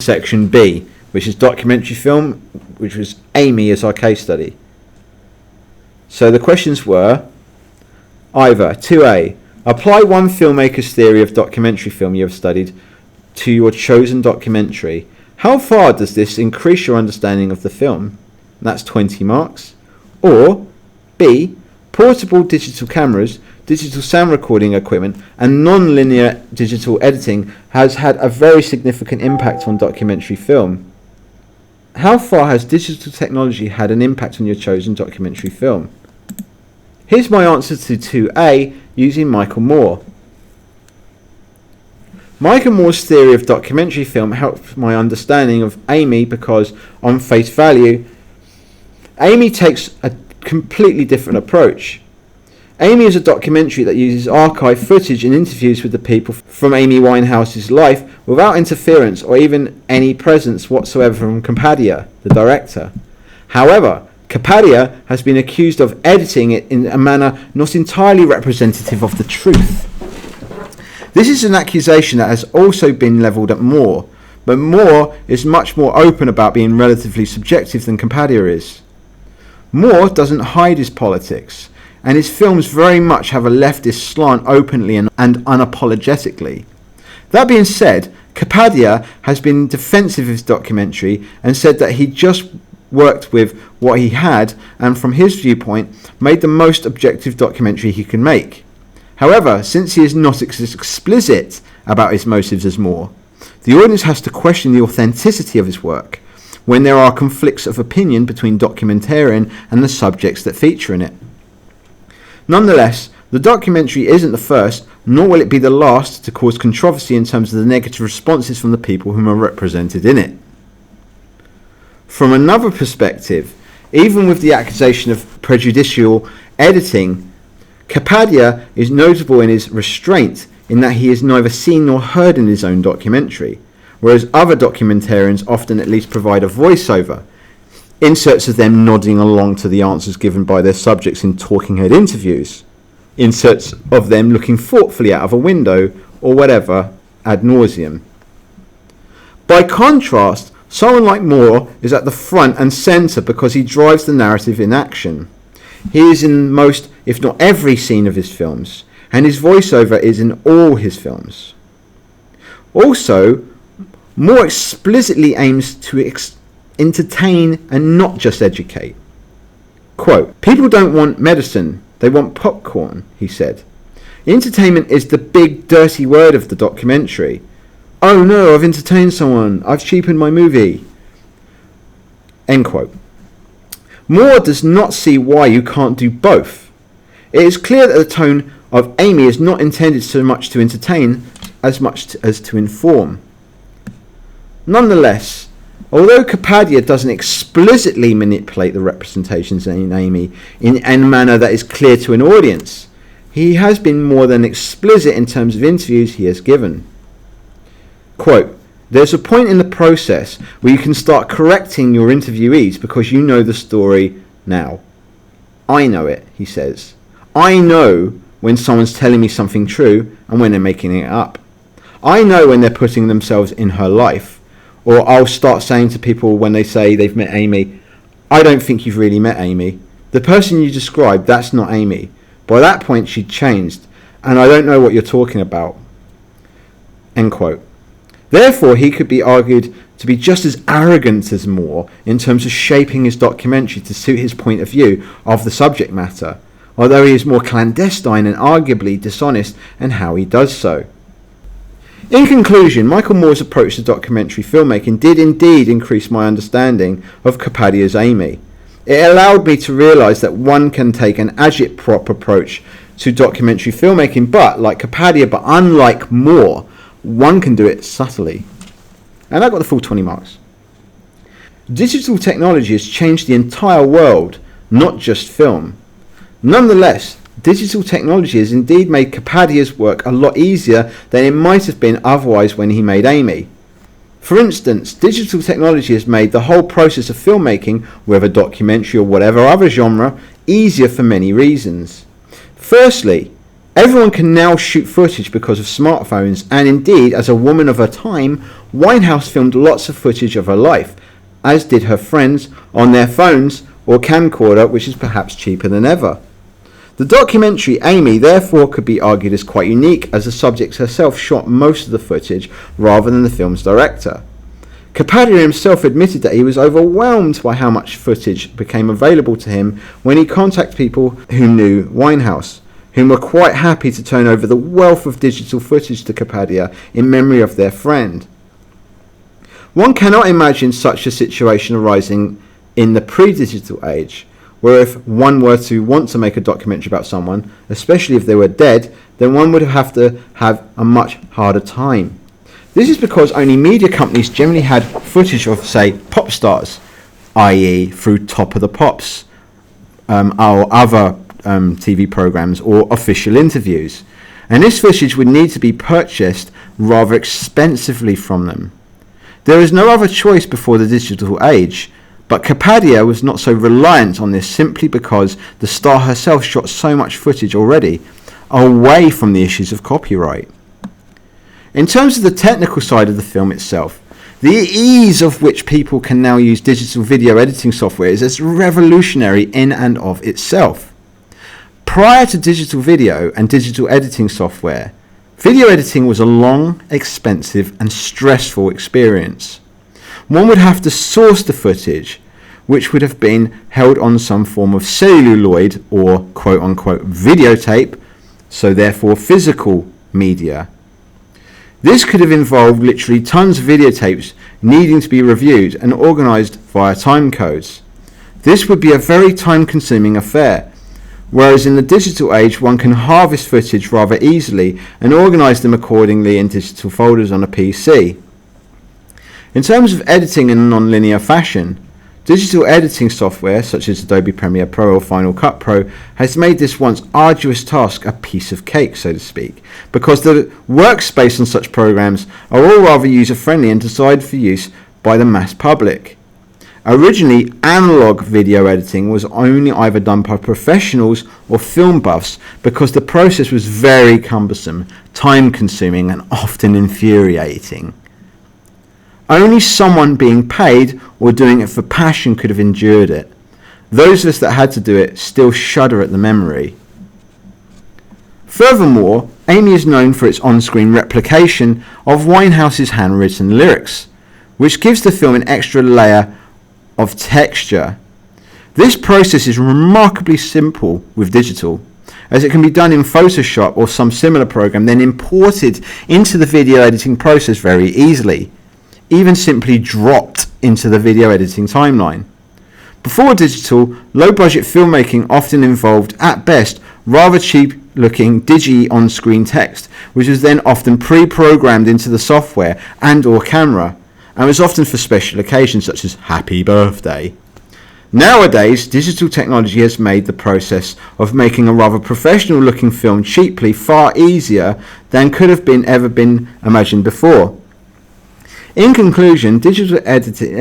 section B, which is documentary film, which was Amy as our case study. So the questions were either 2A, apply one filmmaker's theory of documentary film you have studied to your chosen documentary. How far does this increase your understanding of the film? That's 20 marks. Or B, portable digital cameras, digital sound recording equipment, and non-linear digital editing has had a very significant impact on documentary film. How far has digital technology had an impact on your chosen documentary film? Here's my answer to 2A using Michael Moore. Michael Moore's theory of documentary film helped my understanding of Amy because, on face value, Amy takes a completely different approach. Amy is a documentary that uses archive footage and interviews with the people from Amy Winehouse's life without interference or even any presence whatsoever from Kapadia, the director. However, Kapadia has been accused of editing it in a manner not entirely representative of the truth. This is an accusation that has also been levelled at Moore, but Moore is much more open about being relatively subjective than Kapadia is. Moore doesn't hide his politics, and his films very much have a leftist slant openly and unapologetically. That being said, Kapadia has been defensive of his documentary and said that he just worked with what he had and, from his viewpoint, made the most objective documentary he can make. However, since he is not as explicit about his motives as Moore, the audience has to question the authenticity of his work when there are conflicts of opinion between documentarian and the subjects that feature in it. Nonetheless, the documentary isn't the first, nor will it be the last, to cause controversy in terms of the negative responses from the people whom are represented in it. From another perspective, even with the accusation of prejudicial editing, Kapadia is notable in his restraint in that he is neither seen nor heard in his own documentary, whereas other documentarians often at least provide a voiceover, inserts of them nodding along to the answers given by their subjects in talking head interviews, inserts of them looking thoughtfully out of a window, or whatever, ad nauseum. By contrast, someone like Moore is at the front and centre because he drives the narrative in action. He is in most, if not every, scene of his films, and his voiceover is in all his films. Also, Moore explicitly aims to entertain and not just educate. Quote, "People don't want medicine, they want popcorn," he said. Entertainment is the big dirty word of the documentary. "Oh no, I've entertained someone, I've cheapened my movie." End quote. Moore does not see why you can't do both. It is clear that the tone of Amy is not intended so much to entertain as much as to inform. Nonetheless, although Kapadia doesn't explicitly manipulate the representations in Amy in a manner that is clear to an audience, he has been more than explicit in terms of interviews he has given. Quote, "There's a point in the process where you can start correcting your interviewees because you know the story now. I know it," he says. "I know when someone's telling me something true and when they're making it up. I know when they're putting themselves in her life." Or I'll start saying to people when they say they've met Amy, "I don't think you've really met Amy. The person you described, that's not Amy. By that point she'd changed, and I don't know what you're talking about." End quote. Therefore, he could be argued to be just as arrogant as Moore in terms of shaping his documentary to suit his point of view of the subject matter, although he is more clandestine and arguably dishonest in how he does so. In conclusion, Michael Moore's approach to documentary filmmaking did indeed increase my understanding of Kapadia's Amy. It allowed me to realise that one can take an agitprop approach to documentary filmmaking, but like Kapadia, but unlike Moore, one can do it subtly. And I got the full 20 marks. Digital technology has changed the entire world, not just film. Nonetheless, digital technology has indeed made Kapadia's work a lot easier than it might have been otherwise when he made Amy. For instance, digital technology has made the whole process of filmmaking, whether documentary or whatever other genre, easier for many reasons. Firstly, everyone can now shoot footage because of smartphones, and indeed, as a woman of her time, Winehouse filmed lots of footage of her life, as did her friends, on their phones or camcorder, which is perhaps cheaper than ever. The documentary Amy therefore could be argued as quite unique, as the subject herself shot most of the footage rather than the film's director. Kapadia himself admitted that he was overwhelmed by how much footage became available to him when he contacted people who knew Winehouse, whom were quite happy to turn over the wealth of digital footage to Kapadia in memory of their friend. One cannot imagine such a situation arising in the pre-digital age, where if one were to want to make a documentary about someone, especially if they were dead, then one would have to have a much harder time. This is because only media companies generally had footage of, say, pop stars, i.e. through Top of the Pops, or other TV programs or official interviews. And this footage would need to be purchased rather expensively from them. There is no other choice before the digital age, but Kapadia was not so reliant on this simply because the star herself shot so much footage already, away from the issues of copyright. In terms of the technical side of the film itself, the ease of which people can now use digital video editing software is as revolutionary in and of itself. Prior to digital video and digital editing software, video editing was a long, expensive and stressful experience. One would have to source the footage, which would have been held on some form of celluloid or quote-unquote videotape, so therefore physical media. This could have involved literally tons of videotapes needing to be reviewed and organised via time codes. This would be a very time-consuming affair, whereas in the digital age one can harvest footage rather easily and organise them accordingly in digital folders on a PC. In terms of editing in a non-linear fashion, digital editing software such as Adobe Premiere Pro or Final Cut Pro has made this once arduous task a piece of cake, so to speak, because the workspace on such programs are all rather user-friendly and designed for use by the mass public. Originally, analog video editing was only either done by professionals or film buffs because the process was very cumbersome, time-consuming and often infuriating. Only someone being paid or doing it for passion could have endured it. Those of us that had to do it still shudder at the memory. Furthermore, Amy is known for its on-screen replication of Winehouse's handwritten lyrics, which gives the film an extra layer of texture. This process is remarkably simple with digital, as it can be done in Photoshop or some similar program, then imported into the video editing process very easily, even simply dropped into the video editing timeline. Before digital, low-budget filmmaking often involved, at best, rather cheap-looking digi on-screen text, which was then often pre-programmed into the software and or camera, and was often for special occasions such as Happy Birthday. Nowadays, digital technology has made the process of making a rather professional-looking film cheaply far easier than could have ever been imagined before. In conclusion, digital editing